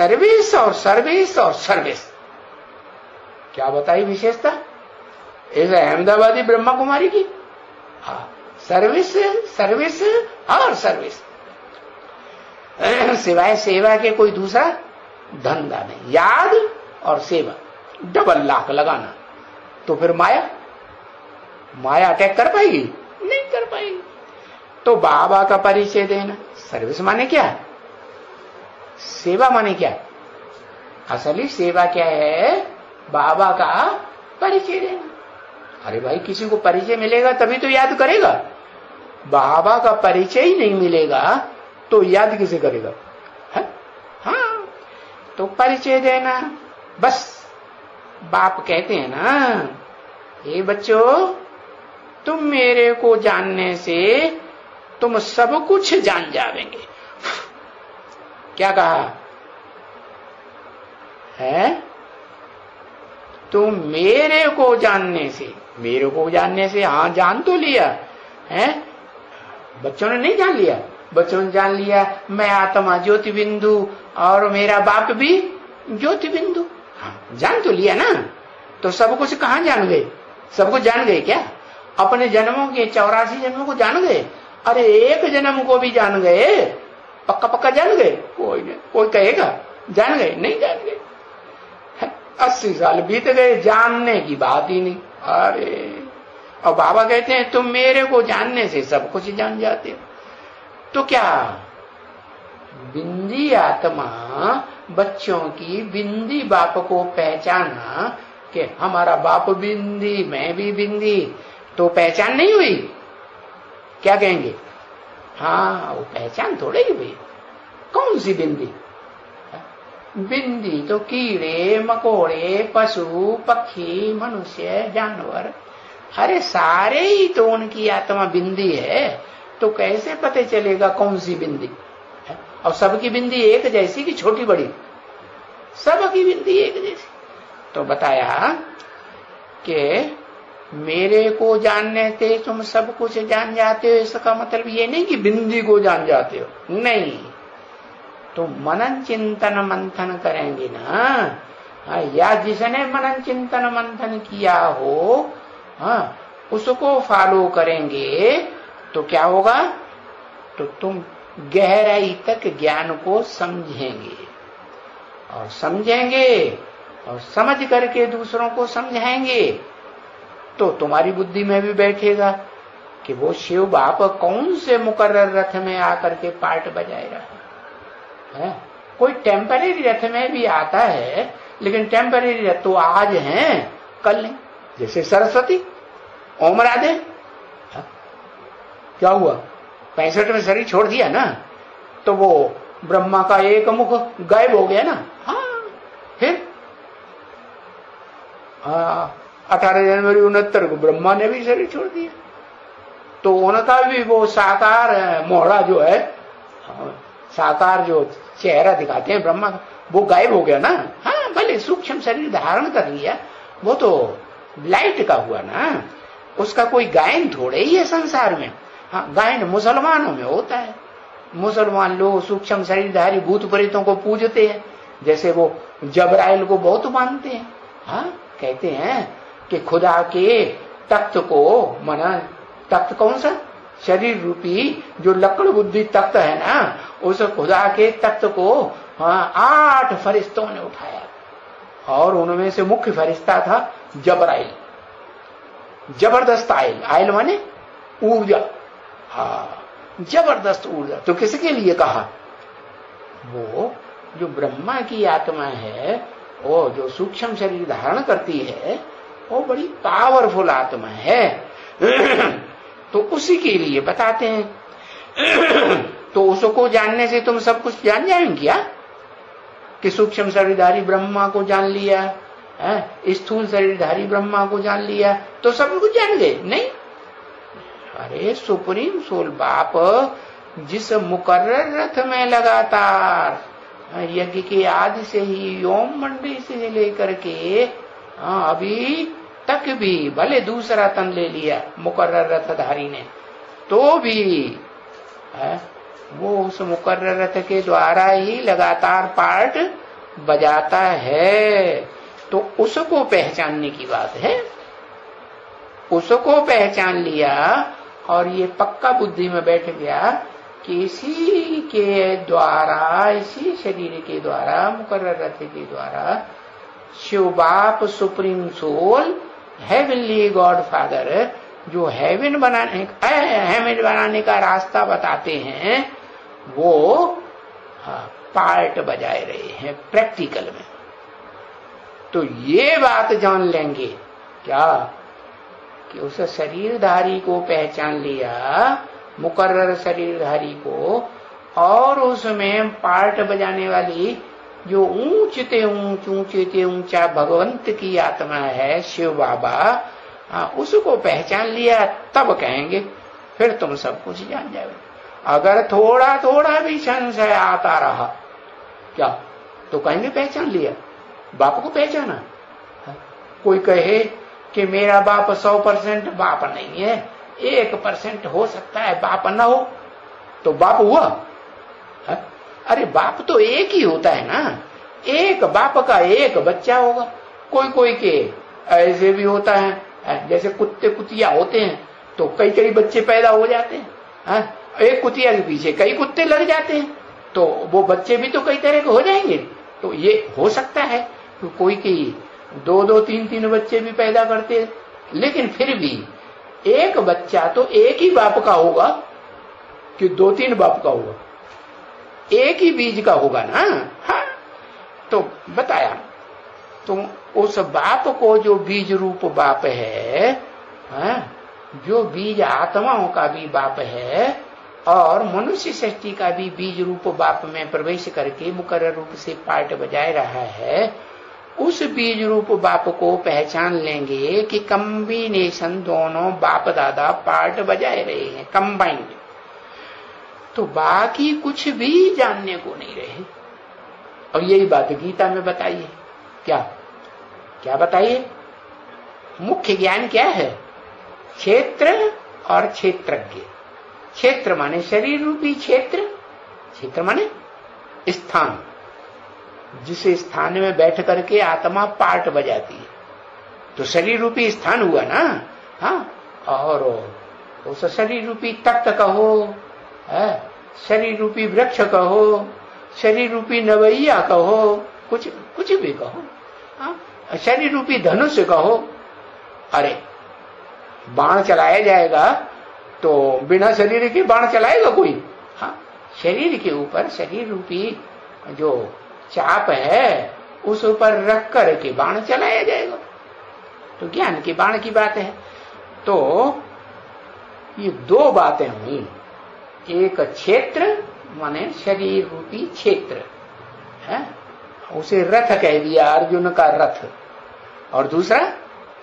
Service और service और service. क्या बताई विशेषता इस अहमदाबादी ब्रह्मा कुमारी की? हाँ, सर्विस सर्विस और सर्विस, सिवाय सेवा के कोई दूसरा धंधा नहीं। याद और सेवा डबल लाख लगाना, तो फिर माया अटैक कर पाएगी? नहीं कर पाएगी। तो बाबा का परिचय देना, सर्विस माने क्या, सेवा माने क्या? असली सेवा क्या है? बाबा का परिचय देना। अरे भाई, किसी को परिचय मिलेगा तभी तो याद करेगा। बाबा का परिचय ही नहीं मिलेगा तो याद किसे करेगा? हाँ, तो परिचय देना बस। बाप कहते हैं ना, हे बच्चों, तुम मेरे को जानने से तुम सब कुछ जान जाओगे। क्या कहा है? तुम मेरे को जानने से, हाँ जान तो लिया है, बच्चों ने नहीं जान लिया। बच्चों ने जान लिया मैं आत्मा ज्योति बिंदु और मेरा बाप भी ज्योति बिंदु। हाँ, जान तो लिया ना। तो सब कुछ कहाँ जान गए? सब कुछ जान गए क्या? अपने जन्मों के 84 जन्मों को जान गए? अरे एक जन्म को भी जान गए? पक्का पक्का जान गए? कोई नहीं, कोई कहेगा जान गए? नहीं जान गए। 80 साल बीत गए, जानने की बात ही नहीं। अरे, और बाबा कहते हैं तुम मेरे को जानने से सब कुछ जान जाते हो। तो क्या बिंदी आत्मा बच्चों की बिंदी बाप को पहचाना कि हमारा बाप बिंदी, मैं भी बिंदी, तो पहचान नहीं हुई? क्या कहेंगे? हाँ, वो पहचान थोड़े ही हुई। कौन सी बिंदी? बिंदी तो कीड़े मकोड़े, पशु पक्षी, मनुष्य, जानवर, अरे सारे ही तो उनकी आत्मा बिंदी है। तो कैसे पता चलेगा कौन सी बिंदी? और सबकी बिंदी एक जैसी कि छोटी बड़ी? सबकी बिंदी एक जैसी। तो बताया कि मेरे को जानने से तुम सब कुछ जान जाते हो। इसका मतलब ये नहीं कि बिंदी को जान जाते हो, नहीं। तो मनन चिंतन मंथन करेंगे ना, या जिसने मनन चिंतन मंथन किया हो, हाँ, उसको फॉलो करेंगे तो क्या होगा? तो तुम गहराई तक ज्ञान को समझेंगे और समझ करके दूसरों को समझाएंगे। तो तुम्हारी बुद्धि में भी बैठेगा कि वो शिव बाप कौन से मुकर्रर रथ में आकर के पार्ट बजाए रहा है। कोई टेम्परेरी रथ में भी आता है, लेकिन टेम्परेरी रथ तो आज हैं, कल नहीं। जैसे सरस्वती, ओम राधे, क्या हुआ? 65 में शरीर छोड़ दिया ना, तो वो ब्रह्मा का एक मुख गायब हो गया ना। हाँ, फिर 18 जनवरी 69 को ब्रह्मा ने भी शरीर छोड़ दिया। तो उनका भी वो साकार मोहरा जो है, साकार जो चेहरा दिखाते हैं ब्रह्मा का, वो गायब हो गया ना। हाँ, भले सूक्ष्म शरीर धारण कर लिया, वो तो लाइट का हुआ ना, उसका कोई गायन थोड़े ही है संसार में। हाँ, गायन मुसलमानों में होता है। मुसलमान लोग सूक्ष्म शरीरधारी भूत प्रेतों को पूजते हैं, जैसे वो जबराइल को बहुत मानते हैं। हाँ, कहते हैं कि खुदा के तख्त को, मना तख्त कौन सा? शरीर रूपी जो लकड़ बुद्धि तख्त है ना, उस खुदा के तख्त को 8 फरिश्तों ने उठाया, और उनमें से मुख्य फरिश्ता था जबराइल। जबरदस्त आयल, आयल माने ऊर्जा। हाँ, जबरदस्त ऊर्जा। तो किसके लिए कहा? वो जो ब्रह्मा की आत्मा है, वो जो सूक्ष्म शरीर धारण करती है, वो बड़ी पावरफुल आत्मा है। तो उसी के लिए बताते हैं। तो उसको जानने से तुम सब कुछ जान जाएंगे क्या? कि सूक्ष्म शरीरधारी ब्रह्मा को जान लिया, स्थूल शरीरधारी ब्रह्मा को जान लिया, तो सब कुछ जान गए? नहीं। अरे सुप्रीम सोल बाप जिस मुकर्रर रथ में लगातार यज्ञ के आदि से ही, ओम मंडी से लेकर के अभी तक भी, भले दूसरा तन ले लिया मुकर्रर रथधारी ने, तो भी वो उस मुकर्रर रथ के द्वारा ही लगातार पार्ट बजाता है, तो उसको पहचानने की बात है। उसको पहचान लिया और ये पक्का बुद्धि में बैठ गया कि इसी के द्वारा, इसी शरीर के द्वारा, मुकर्रर रथ के द्वारा शिव बाप supreme soul, heavenly God father, जो हेवन बनाने का रास्ता बताते हैं, वो पार्ट बजाए रहे हैं प्रैक्टिकल में। तो ये बात जान लेंगे क्या कि उस शरीरधारी को पहचान लिया, मुकर्रर शरीरधारी को, और उसमें पार्ट बजाने वाली जो ऊंचे ऊंचा भगवंत की आत्मा है शिव बाबा, उसको पहचान लिया, तब कहेंगे फिर तुम सब कुछ जान जाओगे। अगर थोड़ा थोड़ा भी संशय आता रहा क्या, तो कहेंगे पहचान लिया, बाप को पहचाना। कोई कहे कि मेरा बाप 100% बाप नहीं है, 1% हो सकता है बाप न हो, तो बाप हुआ? अरे बाप तो एक ही होता है ना, एक बाप का एक बच्चा होगा। कोई कोई के ऐसे भी होता है, जैसे कुत्ते कुतिया होते हैं तो कई कई बच्चे पैदा हो जाते हैं, एक कुतिया के पीछे कई कुत्ते लग जाते हैं, तो वो बच्चे भी तो कई तरह के हो जाएंगे। तो ये हो सकता है तो कोई की 2-2, 3-3 बच्चे भी पैदा करते, लेकिन फिर भी एक बच्चा तो एक ही बाप का होगा कि 2-3 बाप का होगा, एक ही बीज का होगा ना। हाँ, तो बताया, तो उस बाप को जो बीज रूप बाप है, जो बीज आत्माओं का भी बाप है और मनुष्य सृष्टि का भी बीज रूप बाप में प्रवेश करके मुकर्रर रूप से पार्ट बजाए रहा है, उस बीज रूप बाप को पहचान लेंगे कि कॉम्बिनेशन दोनों बाप दादा पार्ट बजाए रहे हैं, कंबाइंड। तो बाकी कुछ भी जानने को नहीं रहे। और यही बात गीता में बताइए, क्या क्या बताइए? मुख्य ज्ञान क्या है? क्षेत्र और क्षेत्रज्ञ। क्षेत्र माने शरीर रूपी क्षेत्र, क्षेत्र माने स्थान, जिस स्थान में बैठ करके आत्मा पार्ट बजाती है, तो शरीर रूपी स्थान हुआ ना। हाँ, और उस शरीर रूपी तख्त कहो, शरीर रूपी वृक्ष कहो, शरीर रूपी नवैया कहो, कुछ भी कहो, शरीर रूपी धनुष कहो। अरे बाण चलाया जाएगा तो बिना शरीर के बाण चलाएगा कोई? हाँ, शरीर के ऊपर शरीर रूपी जो चाप है उस ऊपर रख कर के बाण चलाया जाएगा। तो ज्ञान की बाण की बात है। तो ये दो बातें हुई, एक क्षेत्र माने शरीर रूपी क्षेत्र है, उसे रथ कह दिया, अर्जुन का रथ, और दूसरा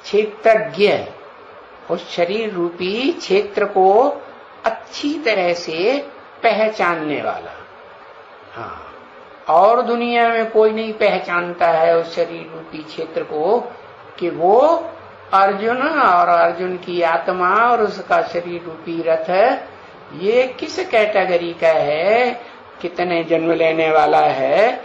क्षेत्रज्ञ, उस शरीर रूपी क्षेत्र को अच्छी तरह से पहचानने वाला। हाँ, और दुनिया में कोई नहीं पहचानता है उस शरीर रूपी क्षेत्र को कि वो अर्जुन और अर्जुन की आत्मा और उसका शरीर रूपी रथ ये किस कैटेगरी का है, कितने जन्म लेने वाला है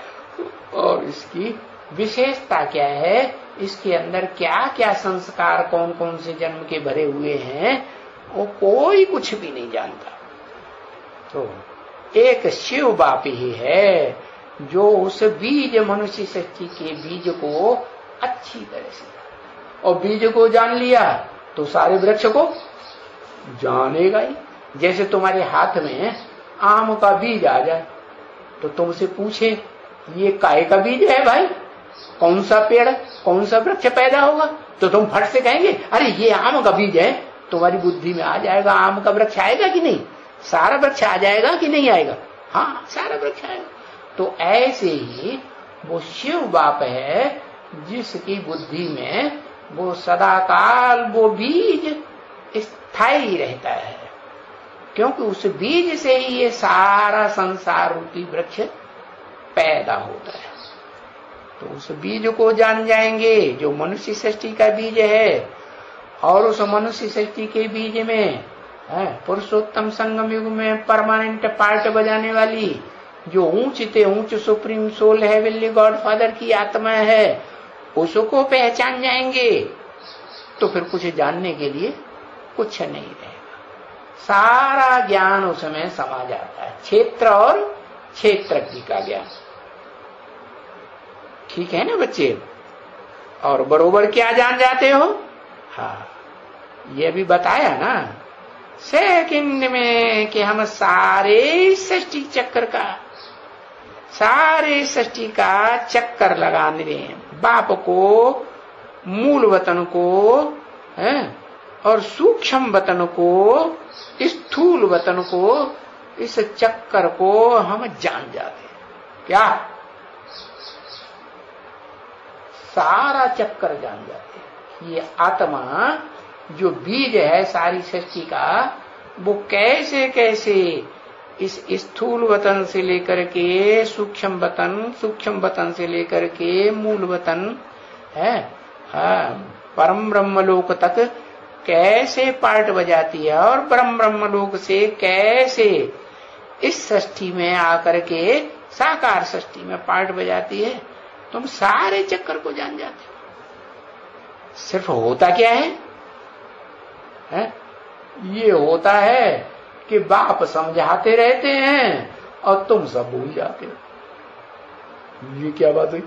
और इसकी विशेषता क्या है, इसके अंदर क्या क्या संस्कार कौन कौन से जन्म के भरे हुए हैं, वो कोई कुछ भी नहीं जानता। तो एक शिव बाप ही है जो उस बीज मनुष्य सृष्टि के बीज को अच्छी तरह से, और बीज को जान लिया तो सारे वृक्ष को जानेगा ही। जैसे तुम्हारे हाथ में आम का बीज आ जाए तो तुमसे पूछे ये काय का बीज है भाई, कौन सा पेड़ कौन सा वृक्ष पैदा होगा, तो तुम फट से कहेंगे अरे ये आम का बीज है। तुम्हारी बुद्धि में आ जाएगा आम का वृक्ष आएगा कि नहीं, सारा वृक्ष आ जाएगा कि नहीं आएगा? हाँ, सारा वृक्ष आएगा। तो ऐसे ही वो शिव बाप है जिसकी बुद्धि में वो सदाकाल वो बीज स्थायी रहता है, क्योंकि उस बीज से ही ये सारा संसार रूपी वृक्ष पैदा होता है। तो उस बीज को जान जाएंगे जो मनुष्य सृष्टि का बीज है, और उस मनुष्य सृष्टि के बीज में पुरुषोत्तम संगम युग में परमानेंट पार्ट बजाने वाली जो ऊंच ते ऊंच सुप्रीम सोल हेवनली गॉडफादर की आत्मा है, उसको पहचान जाएंगे तो फिर कुछ जानने के लिए कुछ नहीं रहेगा। सारा ज्ञान उसमें समा जाता है, क्षेत्र और क्षेत्रज्ञ का ज्ञान। ठीक है ना बच्चे? और बरोबर क्या जान जाते हो? हाँ, ये भी बताया ना सेकंड में कि हम सारे सृष्टि चक्र का, सारे सृष्टि का चक्कर लगाने दें, बाप को, मूल वतन को है, और सूक्ष्म वतन को, स्थूल वतन को, इस चक्कर को हम जान जाते हैं। क्या? सारा चक्कर जान जाते हैं। ये आत्मा जो बीज है सारी सृष्टि का, वो कैसे कैसे इस स्थूल वतन से लेकर के सूक्ष्म वतन, सूक्ष्म वतन से लेकर के मूल वतन है, परम ब्रह्मलोक तक कैसे पार्ट बजाती है, और परम ब्रह्मलोक से कैसे इस सृष्टि में आकर के साकार सृष्टि में पार्ट बजाती है, तुम सारे चक्कर को जान जाते हो। सिर्फ होता क्या है? ये होता है कि बाप समझाते रहते हैं और तुम सब भूल जाते हो। ये क्या बात हुई?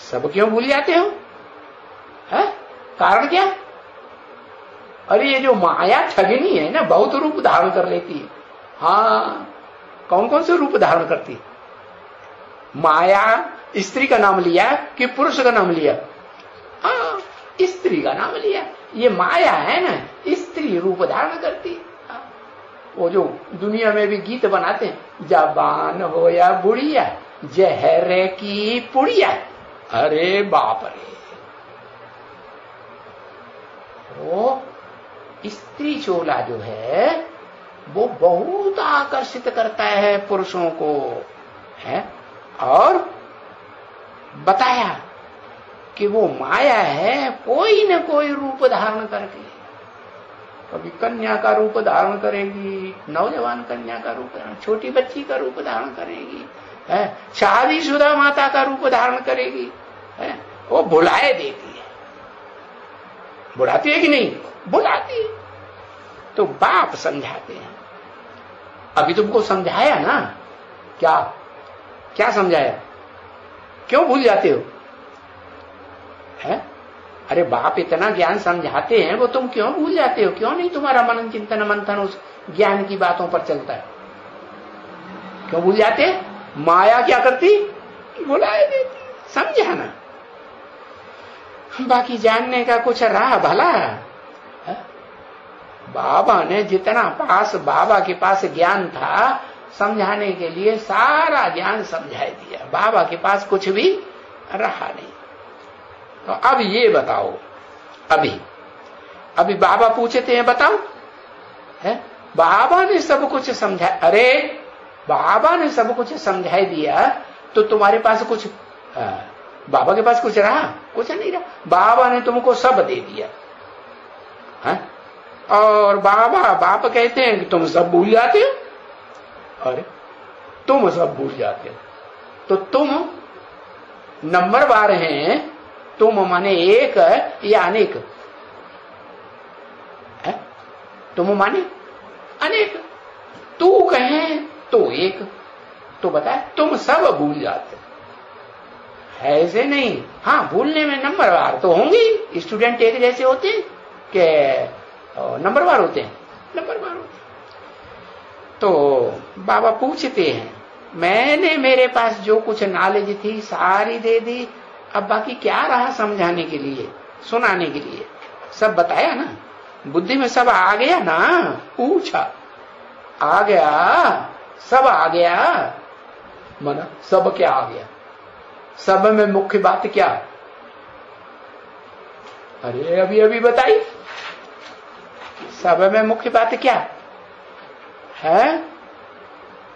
सब क्यों भूल जाते हो? कारण क्या? अरे ये जो माया ठगनी है ना, बहुत रूप धारण कर लेती है। हाँ, कौन कौन से रूप धारण करती है माया? स्त्री का नाम लिया कि पुरुष का नाम लिया? हाँ, स्त्री का नाम लिया। ये माया है ना, स्त्री रूप धारण करती। वो जो दुनिया में भी गीत बनाते हैं, जवान हो या बुढ़िया, जहर की पुड़िया, अरे बाप रे। वो स्त्री चोला जो है वो बहुत आकर्षित करता है पुरुषों को, है। और बताया कि वो माया है कोई न कोई रूप धारण करके, कभी कन्या का रूप धारण करेगी, नौजवान कन्या का रूप, छोटी बच्ची का रूप धारण करेगी, है, शादीशुदा माता का रूप धारण करेगी, है, वो बुलाए देती है। बुलाती है कि नहीं? बुलाती है। तो बाप समझाते हैं। अभी तुमको समझाया ना, क्या क्या समझाया? क्यों भूल जाते हो? है? अरे बाप इतना ज्ञान समझाते हैं, वो तुम क्यों भूल जाते हो? क्यों नहीं तुम्हारा मनन चिंतन मंथन उस ज्ञान की बातों पर चलता है? क्यों भूल जाते? माया क्या करती? बुलाए देती। समझाना, बाकी जानने का कुछ रहा भला है? बाबा ने जितना पास, बाबा के पास ज्ञान था समझाने के लिए, सारा ज्ञान समझा दिया। बाबा के पास कुछ भी रहा नहीं। तो अब ये बताओ, अभी बाबा पूछते हैं, बताओ, है? बाबा ने सब कुछ समझा, अरे बाबा ने सब कुछ समझा दिया, तो तुम्हारे पास कुछ, बाबा के पास कुछ रहा? कुछ नहीं रहा। बाबा ने तुमको सब दे दिया, है? और बाप कहते हैं कि तुम सब भूल जाते हो। अरे तुम सब भूल जाते हो, तो तुम नंबरवार हैं, तुम माने एक या अनेक? है? तुम माने अनेक, तू कहे तो एक, तो बता तुम सब भूल जाते हो। ऐसे नहीं, हाँ भूलने में नंबरवार तो होंगे। स्टूडेंट एक जैसे होते हैं कि नंबरवार होते हैं? नंबरवार होते हैं। तो बाबा पूछते हैं, मैंने मेरे पास जो कुछ नॉलेज थी सारी दे दी, अब बाकी क्या रहा समझाने के लिए, सुनाने के लिए? सब बताया ना, बुद्धि में सब आ गया ना? पूछा, आ गया, सब आ गया। मना सब क्या आ गया? सब में मुख्य बात क्या? अरे अभी बताई, सब में मुख्य बात क्या है?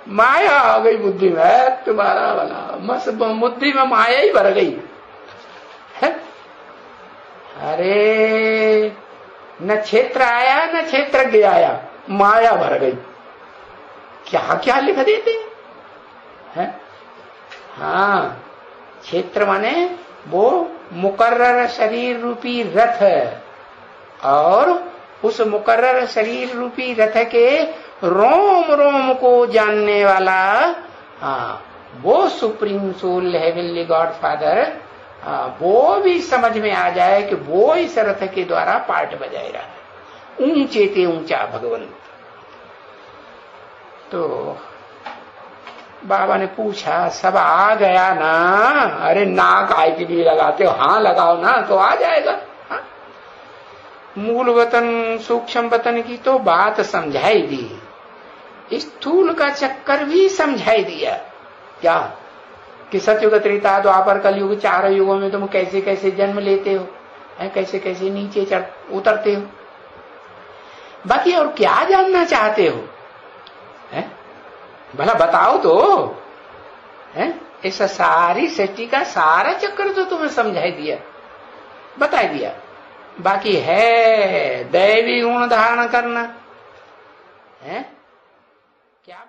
माया आ गई बुद्धि में, तुम्हारा वाला मस बुद्धि में माया ही भर गई है? अरे न क्षेत्र आया न क्षेत्रज्ञ आया, माया भर गई। क्या क्या लिख देते हैं। हाँ, क्षेत्र माने वो मुकर्रर शरीर रूपी रथ, और उस मुकर्रर शरीर रूपी रथ के रोम रोम को जानने वाला, हाँ, वो supreme soul heavenly God father, वो भी समझ में आ जाए कि वो इस रथ के द्वारा पार्ट बजाए रहा है, ऊंचे ते ऊंचा भगवंत। तो बाबा ने पूछा, सब आ गया ना? अरे नाक आय के लिए लगाते हो? हाँ लगाओ ना, तो आ जाएगा। हाँ? मूल वतन सूक्ष्म वतन की तो बात समझाई दी, स्थूल का चक्कर भी समझाई दिया। क्या कि सतयुग त्रेता द्वापर कलयुग, 4 युगों में तुम कैसे कैसे जन्म लेते हो, कैसे कैसे नीचे उतरते हो। बाकी और क्या जानना चाहते हो? भला बताओ तो। ऐसा सारी सृष्टि का सारा चक्कर तो तुम्हें समझाई दिया, बता दिया। बाकी है दैवी गुण धारण करना है क्या?